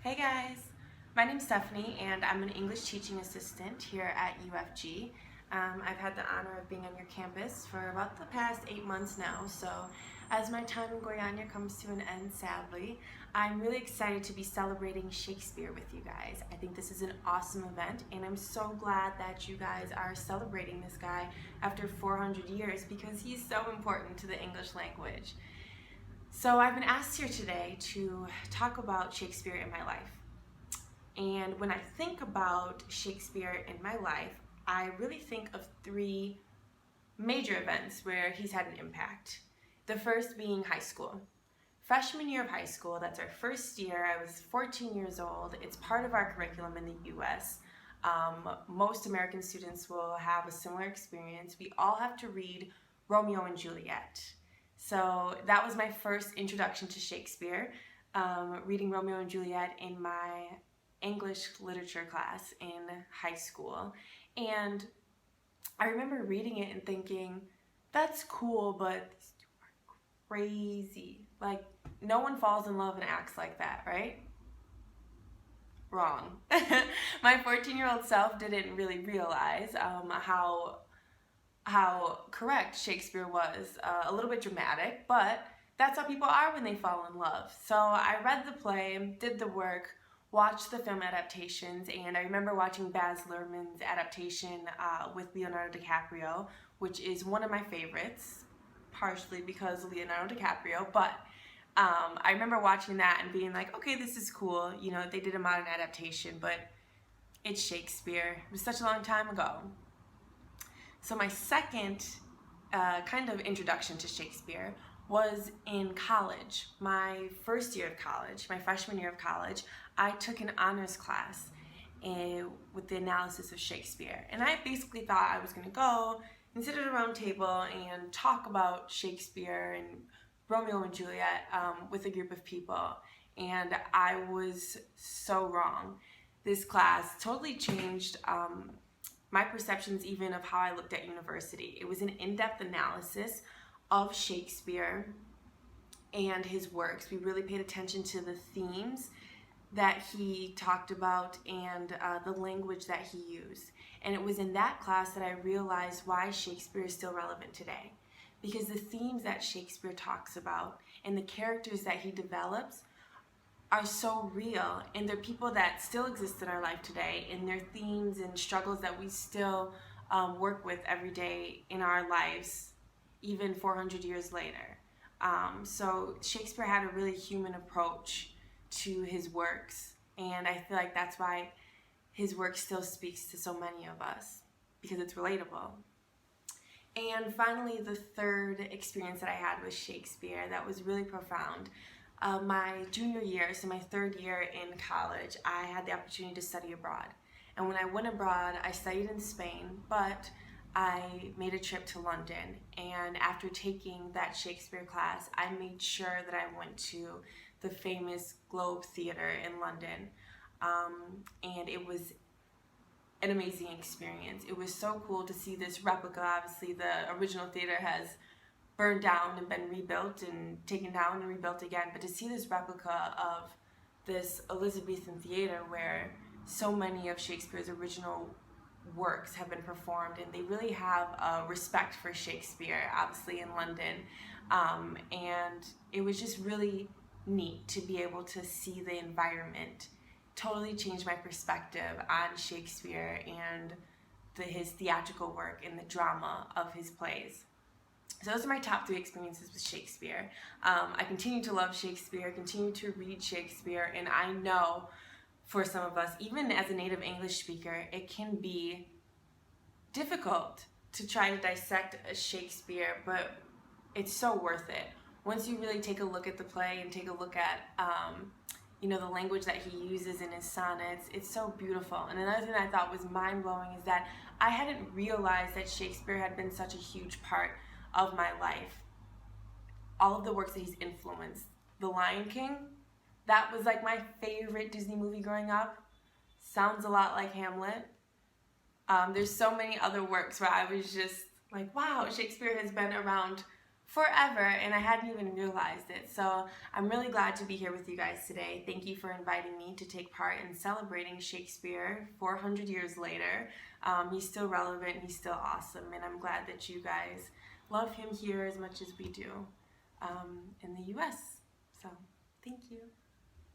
Hey guys, my name's Stephanie and I'm an English teaching assistant here at UFG. I've had the honor of being on your campus for about the past 8 months now, so as my time in Goiânia comes to an end, sadly, I'm really excited to be celebrating Shakespeare with you guys. I think this is an awesome event and I'm so glad that you guys are celebrating this guy after 400 years because he's so important to the English language. So I've been asked here today to talk about Shakespeare in my life. And when I think about Shakespeare in my life, I really think of three major events where he's had an impact. The first being high school. Freshman year of high school, that's our first year. I was 14 years old. It's part of our curriculum in the US. Most American students will have a similar experience. We all have to read Romeo and Juliet. So that was my first introduction to Shakespeare, reading Romeo and Juliet in my English literature class in high school. And I remember reading it and thinking, that's cool, but these two are crazy. Like, no one falls in love and acts like that, right? Wrong. My 14-year-old self didn't really realize how correct Shakespeare was. A little bit dramatic, but that's how people are when they fall in love. So I read the play, did the work, watched the film adaptations, and I remember watching Baz Luhrmann's adaptation with Leonardo DiCaprio, which is one of my favorites, partially because of Leonardo DiCaprio, but I remember watching that and being like, okay, this is cool, you know, they did a modern adaptation, but it's Shakespeare. It was such a long time ago. So my second kind of introduction to Shakespeare was in college. My first year of college, my freshman year of college, I took an honors class with the analysis of Shakespeare. And I basically thought I was going to go and sit at a round table and talk about Shakespeare and Romeo and Juliet with a group of people. And I was so wrong. This class totally changed my perceptions even of how I looked at university. It was an in-depth analysis of Shakespeare and his works. We really paid attention to the themes that he talked about and the language that he used. And it was in that class that I realized why Shakespeare is still relevant today. Because the themes that Shakespeare talks about and the characters that he develops are so real, and they're people that still exist in our life today, and their themes and struggles that we still work with every day in our lives, even 400 years later. So Shakespeare had a really human approach to his works, and I feel like that's why his work still speaks to so many of us, because it's relatable. And finally, the third experience that I had with Shakespeare that was really profound. My junior year, so my third year in college, I had the opportunity to study abroad. And when I went abroad, I studied in Spain, but I made a trip to London. And after taking that Shakespeare class, I made sure that I went to the famous Globe Theatre in London. And it was an amazing experience. It was so cool to see this replica. Obviously, the original theater has burned down and been rebuilt and taken down and rebuilt again, but to see this replica of this Elizabethan theater where so many of Shakespeare's original works have been performed, and they really have a respect for Shakespeare, obviously in London, and it was just really neat to be able to see the environment. Totally changed my perspective on Shakespeare and his theatrical work and the drama of his plays. So those are my top 3 experiences with Shakespeare. I continue to love Shakespeare, continue to read Shakespeare, and I know for some of us, even as a native English speaker, it can be difficult to try to dissect a Shakespeare, but it's so worth it. Once you really take a look at the play and take a look at the language that he uses in his sonnets, it's so beautiful. And another thing that I thought was mind-blowing is that I hadn't realized that Shakespeare had been such a huge part of my life. All of the works that he's influenced. The Lion King, that was like my favorite Disney movie growing up. Sounds a lot like Hamlet. There's so many other works where I was just like, wow, Shakespeare has been around forever, and I hadn't even realized it. So I'm really glad to be here with you guys today. Thank you for inviting me to take part in celebrating Shakespeare 400 years later. He's still relevant, he's still awesome, and I'm glad that you guys love him here as much as we do in the US. So thank you.